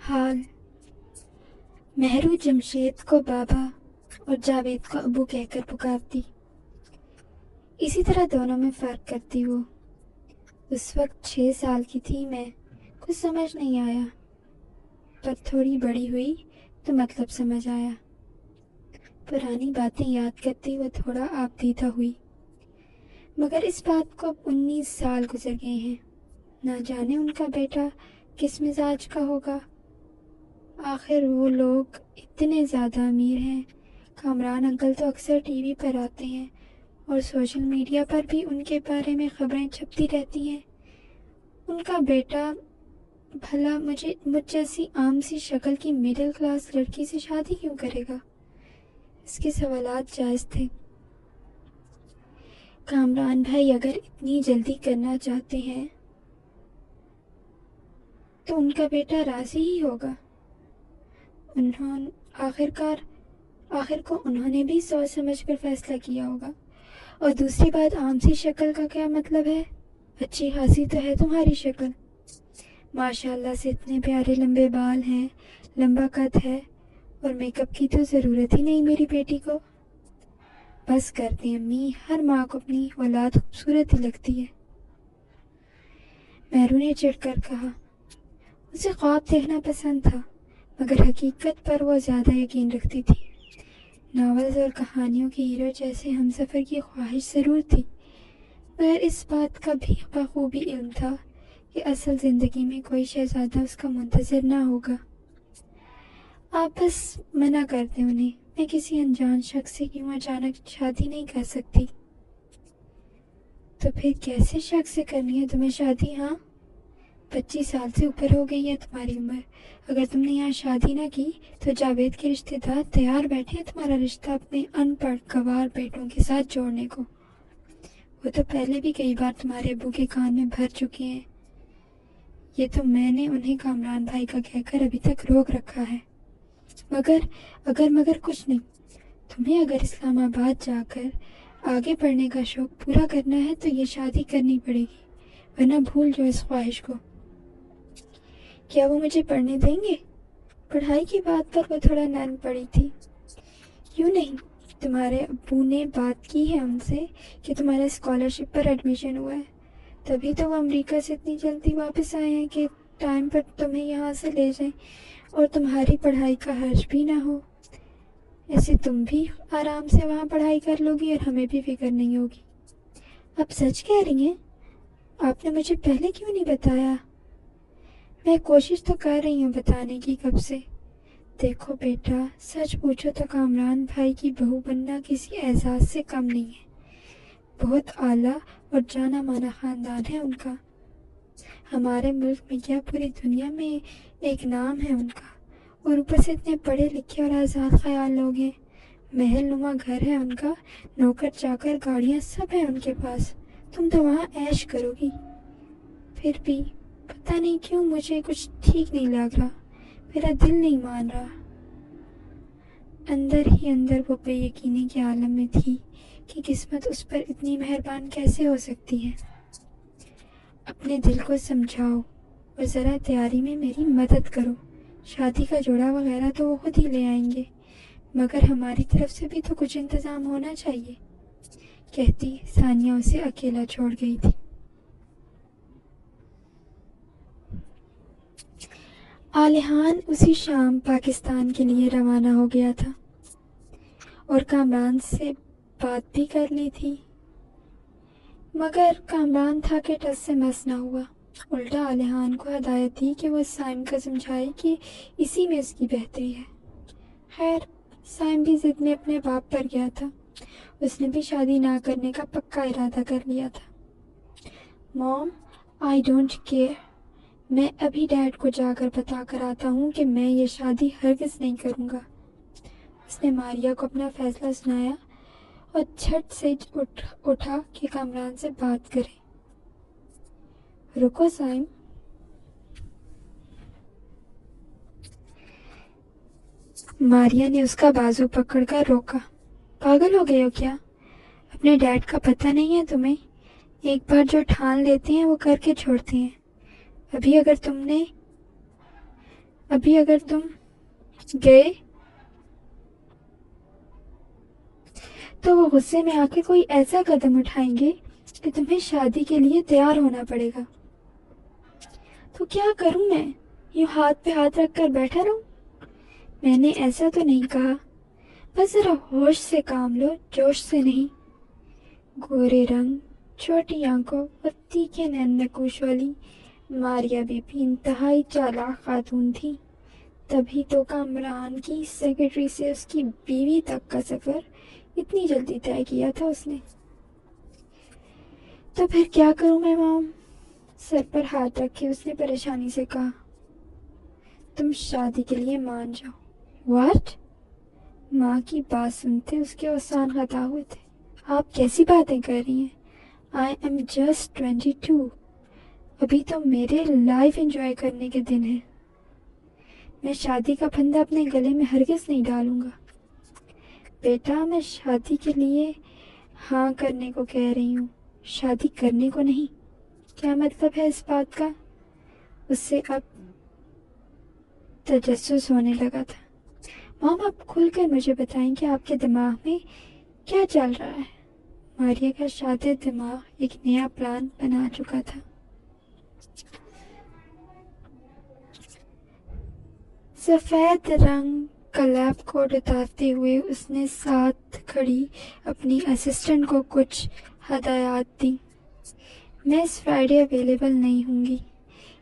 حال مہرو جمشید کو بابا اور جاوید کو ابو کہہ کر پکارتی، اسی طرح دونوں میں فرق کرتی وہ۔ اس وقت 6 سال کی تھی میں، کچھ سمجھ نہیں آیا، پر تھوڑی بڑی ہوئی تو مطلب سمجھ آیا۔ پرانی باتیں یاد کرتی وہ تھوڑا آبدیدہ ہوئی، مگر اس بات کو اب 19 سال گزر گئے ہیں، نہ جانے ان کا بیٹا کس مزاج کا ہوگا۔ آخر وہ لوگ اتنے زیادہ امیر ہیں، کامران انکل تو اکثر ٹی وی پر آتے ہیں اور سوشل میڈیا پر بھی ان کے بارے میں خبریں چھپتی رہتی ہیں۔ ان کا بیٹا بھلا مجھ جیسی عام سی شکل کی مڈل کلاس لڑکی سے شادی کیوں کرے گا؟ اس کے سوالات جائز تھے۔ کامران بھائی اگر اتنی جلدی کرنا چاہتے ہیں تو ان کا بیٹا راضی ہی ہوگا۔ آخر کو انہوں نے بھی سوچ سمجھ کر فیصلہ کیا ہوگا۔ اور دوسری بات، عام سی شکل کا کیا مطلب ہے؟ اچھی خاصی تو ہے تمہاری شکل، ماشاءاللہ سے اتنے پیارے لمبے بال ہیں، لمبا قد ہے، اور میک اپ کی تو ضرورت ہی نہیں میری بیٹی کو۔ بس کرتے امی، ہر ماں کو اپنی اولاد خوبصورت ہی لگتی ہے۔ مہرو نے چڑھ کر کہا۔ اسے خواب دیکھنا پسند تھا، مگر حقیقت پر وہ زیادہ یقین رکھتی تھی۔ ناولز اور کہانیوں کے ہیرو جیسے ہمسفر کی خواہش ضرور تھی، مگر اس بات کا بھی بخوبی علم تھا کہ اصل زندگی میں کوئی شہزادہ اس کا منتظر نہ ہوگا۔ آپ بس منع کر دیں انہیں، میں کسی انجان شخص سے کیوں اچانک شادی نہیں کر سکتی؟ تو پھر کیسے شخص سے کرنی ہے تمہیں شادی؟ ہاں، 25 سال سے اوپر ہو گئی ہے تمہاری عمر، اگر تم نے یہاں شادی نہ کی تو جاوید کے رشتہ دار تیار بیٹھے ہیں تمہارا رشتہ اپنے ان پڑھ گنوار بیٹوں کے ساتھ جوڑنے کو۔ وہ تو پہلے بھی کئی بار تمہارے ابو کے کان میں بھر چکے ہیں، یہ تو میں نے انہیں کامران بھائی کا کہہ کر ابھی تک روک رکھا ہے۔ مگر کچھ نہیں، تمہیں اگر اسلام آباد جا کر آگے پڑھنے کا شوق پورا کرنا ہے تو یہ شادی کرنی پڑے گی، ورنہ بھول جاؤ اس خواہش کو۔ کیا وہ مجھے پڑھنے دیں گے؟ پڑھائی کی بات پر وہ تھوڑا نرم پڑی تھی۔ کیوں نہیں؟ تمہارے ابو نے بات کی ہے ان سے کہ تمہارا اسکالرشپ پر ایڈمیشن ہوا ہے، تبھی تو وہ امریکہ سے اتنی جلدی واپس آئے ہیں کہ ٹائم پر تمہیں یہاں سے لے جائیں اور تمہاری پڑھائی کا حرج بھی نہ ہو۔ ایسے تم بھی آرام سے وہاں پڑھائی کر لو گی اور ہمیں بھی فکر نہیں ہوگی۔ اب سچ کہہ رہی ہیں؟ آپ نے مجھے پہلے کیوں نہیں بتایا؟ میں کوشش تو کر رہی ہوں بتانے کی کب سے۔ دیکھو بیٹا، سچ پوچھو تو کامران بھائی کی بہو بننا کسی اعزاز سے کم نہیں ہے، بہت اعلیٰ اور جانا مانا خاندان ہے ان کا۔ ہمارے ملک میں کیا پوری دنیا میں ایک نام ہے ان کا، اور اوپر سے اتنے پڑھے لکھے اور آزاد خیال لوگ ہیں، محل نما گھر ہے ان کا، نوکر چاکر گاڑیاں سب ہیں ان کے پاس۔ تم تو وہاں عیش کرو گی۔ پھر بھی پتہ نہیں کیوں مجھے کچھ ٹھیک نہیں لگ رہا، میرا دل نہیں مان رہا۔ اندر ہی اندر وہ بے یقینی کے عالم میں تھی کہ قسمت اس پر اتنی مہربان کیسے ہو سکتی ہے۔ اپنے دل کو سمجھاؤ اور ذرا تیاری میں میری مدد کرو، شادی کا جوڑا وغیرہ تو وہ خود ہی لے آئیں گے، مگر ہماری طرف سے بھی تو کچھ انتظام ہونا چاہیے، کہتی ثانیہ اسے اکیلا چھوڑ گئی تھی۔ عالیحان اسی شام پاکستان کے لیے روانہ ہو گیا تھا اور کامران سے بات بھی کر لی تھی، مگر کامران تھا کہ ٹس سے مس نہ ہوا، الٹا عالیحان کو ہدایت دی کہ وہ سائم کو سمجھائے کہ اسی میں اس کی بہتری ہے۔ خیر، سائم بھی ضد میں اپنے باپ پر گیا تھا، اس نے بھی شادی نہ کرنے کا پکا ارادہ کر لیا تھا۔ موم، آئی ڈونٹ کیئر، میں ابھی ڈیڈ کو جا کر بتا کر آتا ہوں کہ میں یہ شادی ہرگز نہیں کروں گا۔ اس نے ماریا کو اپنا فیصلہ سنایا اور جھٹ سے اٹھا کہ کامران سے بات کرے۔ رکو سائم، ماریا نے اس کا بازو پکڑ کر روکا۔ پاگل ہو گئے ہو کیا؟ اپنے ڈیڈ کا پتہ نہیں ہے تمہیں؟ ایک بار جو ٹھان لیتے ہیں وہ کر کے چھوڑتے ہیں۔ ابھی اگر تم نے ابھی اگر تم گئے تو وہ غصے میں آ کے کوئی ایسا قدم اٹھائیں گے کہ تمہیں شادی کے لیے تیار ہونا پڑے گا. تو کیا کروں میں؟ یوں ہاتھ پہ ہاتھ رکھ کر بیٹھا رہوں؟ میں نے ایسا تو نہیں کہا. بس ذرا ہوش سے کام لو، جوش سے نہیں. گورے رنگ، چھوٹی آنکھوں اور تیکھے نین نقوش والی ماریا بی بی انتہائی چالاک خاتون تھی. تبھی تو کامران کی سیکرٹری سے اس کی بیوی تک کا سفر اتنی جلدی طے کیا تھا اس نے. تو پھر کیا کروں میں مام؟ سر پر ہاتھ رکھ کے اس نے پریشانی سے کہا. تم شادی کے لیے مان جاؤ. واٹ؟ ماں کی بات سنتے اس کے اوسان خطا ہوئے تھے. آپ کیسی باتیں کر رہی ہیں؟ I am just 22. ابھی تو میرے لائف انجوائے کرنے کے دن ہیں. میں شادی کا پھندا اپنے گلے میں ہرگز نہیں ڈالوں گا. بیٹا میں شادی کے لیے ہاں کرنے کو کہہ رہی ہوں، شادی کرنے کو نہیں. کیا مطلب ہے اس بات کا؟ اس سے اب تجسس ہونے لگا تھا. مام آپ کھل کر مجھے بتائیں کہ آپ کے دماغ میں کیا چل رہا ہے؟ ماریا کا شادد دماغ ایک نیا پلان بنا چکا تھا. سفید رنگ کا لیب کوٹ اتارتے ہوئے اس نے ساتھ کھڑی اپنی اسسٹنٹ کو کچھ ہدایات دی. میں اس فرائیڈے اویلیبل نہیں ہوں گی،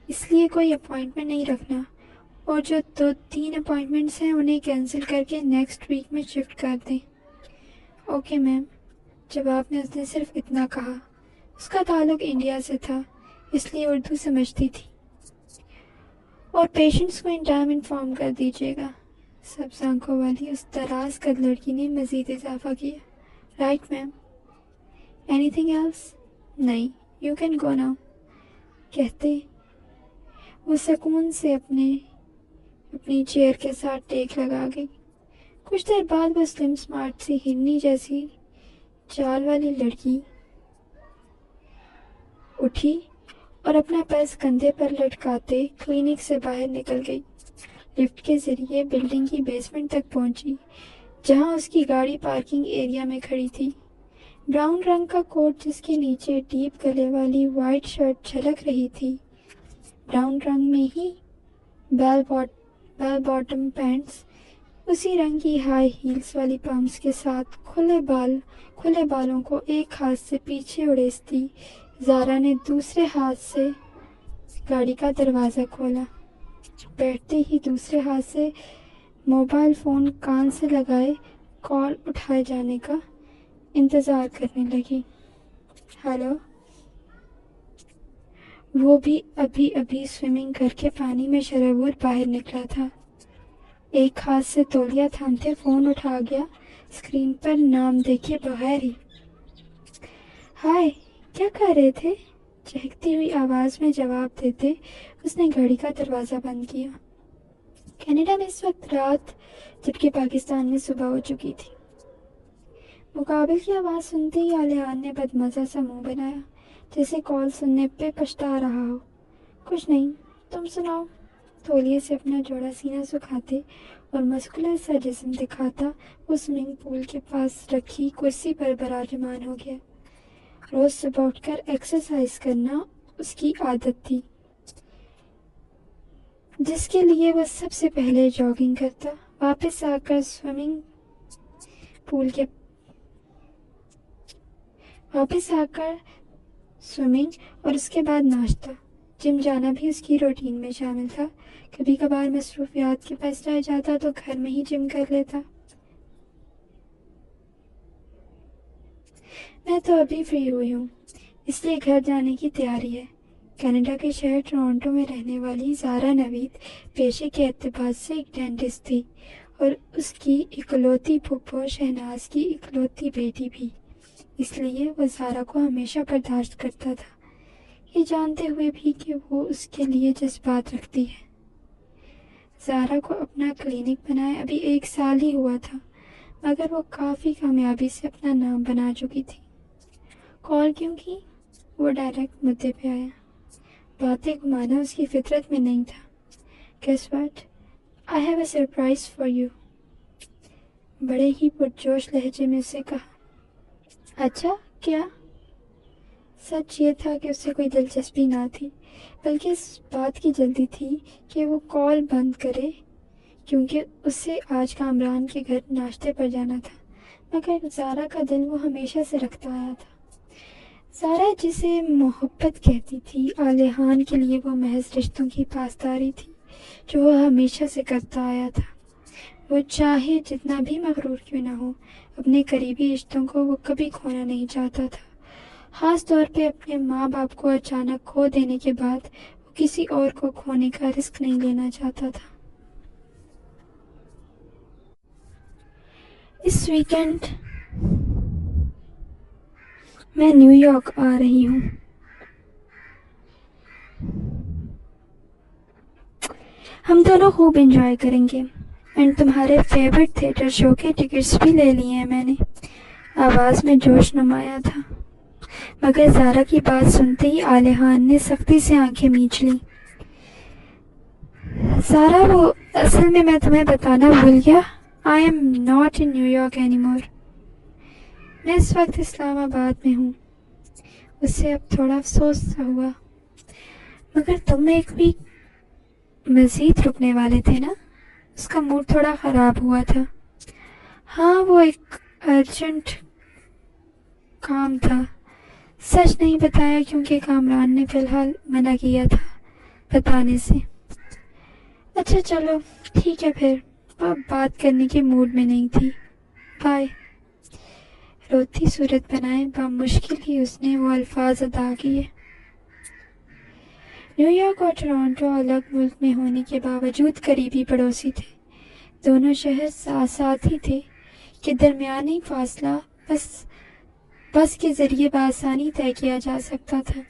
اس لیے کوئی اپوائنٹمنٹ نہیں رکھنا، اور جو 2-3 اپوائنٹمنٹس ہیں انہیں کینسل کر کے نیکسٹ ویک میں شفٹ کر دیں. Okay ma'am. جواب میں اس نے صرف اتنا کہا. اس کا تعلق انڈیا سے تھا، اس لیے اردو سمجھتی تھی. اور پیشنٹس کو ان ٹائم انفارم کر دیجیے گا. سبز آنکھوں والی اس دراز قد لڑکی نے مزید اضافہ کیا. Right ma'am. Anything else? نہیں. You can go now. کہتے وہ سکون سے اپنی چیئر کے ساتھ ٹیک لگا گئی. کچھ دیر بعد وہ سلم سمارٹ سی ہرنی جیسی چال والی لڑکی اٹھی اور اپنا پرس کندھے پر لٹکاتے کلینک سے باہر نکل گئی. لفٹ کے ذریعے بلڈنگ کی بیسمنٹ تک پہنچی، جہاں اس کی گاڑی پارکنگ ایریا میں کھڑی تھی. براؤن رنگ کا کوٹ جس کے نیچے ڈیپ گلے والی وائٹ شرٹ جھلک رہی تھی، براؤن رنگ میں ہی بیل باٹم پینٹس، اسی رنگ کی ہائی ہیلز والی پمپس کے ساتھ کھلے بالوں کو ایک ہاتھ سے پیچھے اڑیستی زارا نے دوسرے ہاتھ سے گاڑی کا دروازہ کھولا. بیٹھتے ہی دوسرے ہاتھ سے موبائل فون کان سے لگائے کال اٹھائے جانے کا انتظار کرنے لگی. ہیلو. وہ بھی ابھی سوئمنگ کر کے پانی میں شرابور باہر نکلا تھا. ایک ہاتھ سے تولیہ تھامتے فون اٹھا گیا. اسکرین پر نام دیکھے بغیر ہی. ہائے، کیا کر رہے تھے؟ چہکتی ہوئی آواز میں جواب دیتے اس نے گاڑی کا دروازہ بند کیا. کینیڈا میں اس وقت رات، جبکہ پاکستان میں صبح ہو چکی تھی. مقابل کی آواز سنتے ہی علیان نے بدمزہ سا منہ بنایا، جیسے کال سننے پہ پچھتا رہا ہو. کچھ نہیں، تم سناؤ. تولیے سے اپنا جوڑا سینہ سکھاتے اور مسکولر سا جسم دکھاتا وہ سوئمنگ پول کے پاس رکھی کرسی پر براجمان ہو گیا. روز صبح اٹھ کر ایکسرسائز کرنا اس کی عادت تھی، جس کے لیے وہ سب سے پہلے جاگنگ کرتا، واپس آ کر سوئمنگ اور اس کے بعد ناشتہ. جم جانا بھی اس کی روٹین میں شامل تھا. کبھی کبھار مصروفیات کے پاس رہ جاتا تو گھر میں ہی جم کر لیتا. میں تو ابھی فری ہوئی ہوں، اس لیے گھر جانے کی تیاری ہے. کینیڈا کے شہر ٹورانٹو میں رہنے والی زارا نوید پیشے کے اعتبار سے ایک ڈینٹسٹ تھی، اور اس کی اکلوتی پھپھو شہناز کی اکلوتی بیٹی بھی. اس لیے وہ زارا کو ہمیشہ برداشت کرتا تھا، یہ جانتے ہوئے بھی کہ وہ اس کے لیے جذبات رکھتی ہے. زارا کو اپنا کلینک بنائے ابھی 1 سال ہی ہوا تھا، مگر وہ کافی کامیابی سے اپنا نام بنا چکی تھی. کال کیوں کی؟ وہ ڈائریکٹ مدعے پہ آیا. باتیں گھمانا اس کی فطرت میں نہیں تھا. Guess what? I have a surprise for you. بڑے ہی پرجوش لہجے میں اسے کہا۔ اچھا کیا؟ سچ یہ تھا کہ اسے کوئی دلچسپی نہ تھی، بلکہ اس بات کی جلدی تھی کہ وہ کال بند کرے، کیونکہ اسے آج کامران کے گھر ناشتے پر جانا تھا۔ مگر زارا کا دل وہ ہمیشہ سے رکھتا آیا تھا۔ زارا جسے محبت کہتی تھی، عالیحان کے لیے وہ محض رشتوں کی پاسداری تھی جو وہ ہمیشہ سے کرتا آیا تھا۔ وہ چاہے جتنا بھی مغرور کیوں نہ ہو، اپنے قریبی رشتوں کو وہ کبھی کھونا نہیں چاہتا تھا، خاص طور پہ اپنے ماں باپ کو اچانک کھو دینے کے بعد وہ کسی اور کو کھونے کا رسک نہیں لینا چاہتا تھا۔ اس ویکنڈ میں نیو یارک آ رہی ہوں۔ ہم دونوں خوب انجوائے کریں گے، اینڈ تمہارے فیورٹ تھیٹر شو کے ٹکٹس بھی لے لیے ہیں میں نے۔ آواز میں جوش نمایاں تھا، مگر زارا کی بات سنتے ہی عالیحان نے سختی سے آنکھیں میچ لیں۔ زارا، وہ اصل میں تمہیں بتانا بھول گیا، I am not in New York anymore۔ میں اس وقت اسلام آباد میں ہوں۔ اسے اب تھوڑا افسوس سا ہوا۔ مگر تم ایک ویک مزید رکنے والے تھے نا؟ اس کا موڈ تھوڑا خراب ہوا تھا۔ ہاں، وہ ایک ارجنٹ کام تھا۔ سچ نہیں بتایا کیونکہ کامران نے فی الحال منع کیا تھا بتانے سے۔ اچھا چلو ٹھیک ہے پھر، وہ بات کرنے کے موڈ میں نہیں تھی، بائے۔ روتی صورت بنائے بامشکل ہی اس نے وہ الفاظ ادا کیے۔ نیو یارک اور ٹورانٹو الگ ملک میں ہونے کے باوجود قریبی پڑوسی تھے۔ دونوں شہر ساتھ ساتھ ہی تھے کہ درمیانی فاصلہ بس کے ذریعے بآسانی طے کیا جا سکتا تھا۔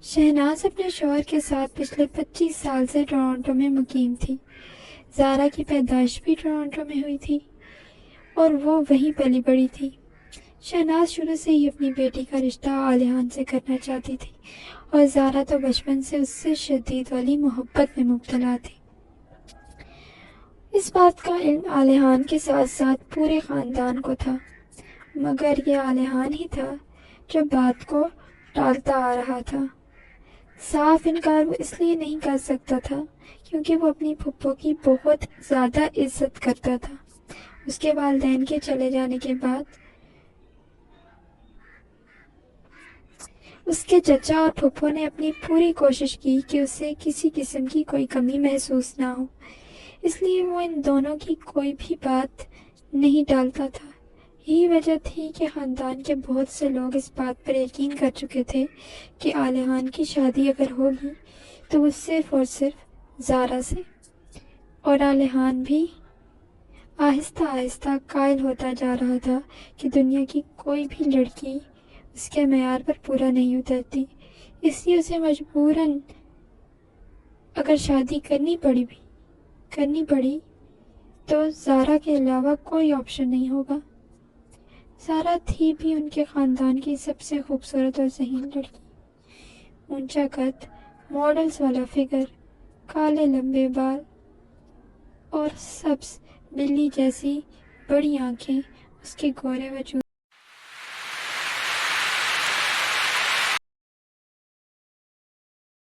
شہناز اپنے شوہر کے ساتھ پچھلے 25 سال سے ٹورانٹو میں مقیم تھی۔ زارا کی پیدائش بھی ٹورانٹو میں ہوئی تھی اور وہ وہیں پلی بڑھی تھی۔ شہناز شروع سے ہی اپنی بیٹی کا رشتہ عالیحان سے کرنا چاہتی تھی اور زارا تو بچپن سے اس سے شدید والی محبت میں مبتلا تھی۔ اس بات کا علم عالیحان کے ساتھ ساتھ پورے خاندان کو تھا، مگر یہ عالیحان ہی تھا جو بات کو ٹالتا آ رہا تھا۔ صاف انکار وہ اس لیے نہیں کر سکتا تھا کیونکہ وہ اپنی پھپھو کی بہت زیادہ عزت کرتا تھا۔ اس کے والدین کے چلے جانے کے بعد اس کے چچا اور پھپھو نے اپنی پوری کوشش کی کہ اسے کسی قسم کی کوئی کمی محسوس نہ ہو، اس لیے وہ ان دونوں کی کوئی بھی بات نہیں ٹالتا تھا۔ یہی وجہ تھی کہ خاندان کے بہت سے لوگ اس بات پر یقین کر چکے تھے کہ عالیحان کی شادی اگر ہوگی تو وہ صرف اور صرف زارا سے، اور عالیحان بھی آہستہ آہستہ قائل ہوتا جا رہا تھا کہ دنیا کی کوئی بھی لڑکی اس کے معیار پر پورا نہیں اترتی، اس لیے اسے مجبوراً اگر شادی کرنی پڑی تو زارا کے علاوہ کوئی آپشن نہیں ہوگا۔ زارا تھی بھی ان کے خاندان کی سب سے خوبصورت اور ذہین لڑکی، اونچا قد، ماڈلز والا فگر، کالے لمبے بال اور سبز بلی جیسی بڑی آنکھیں اس کے گورے وجود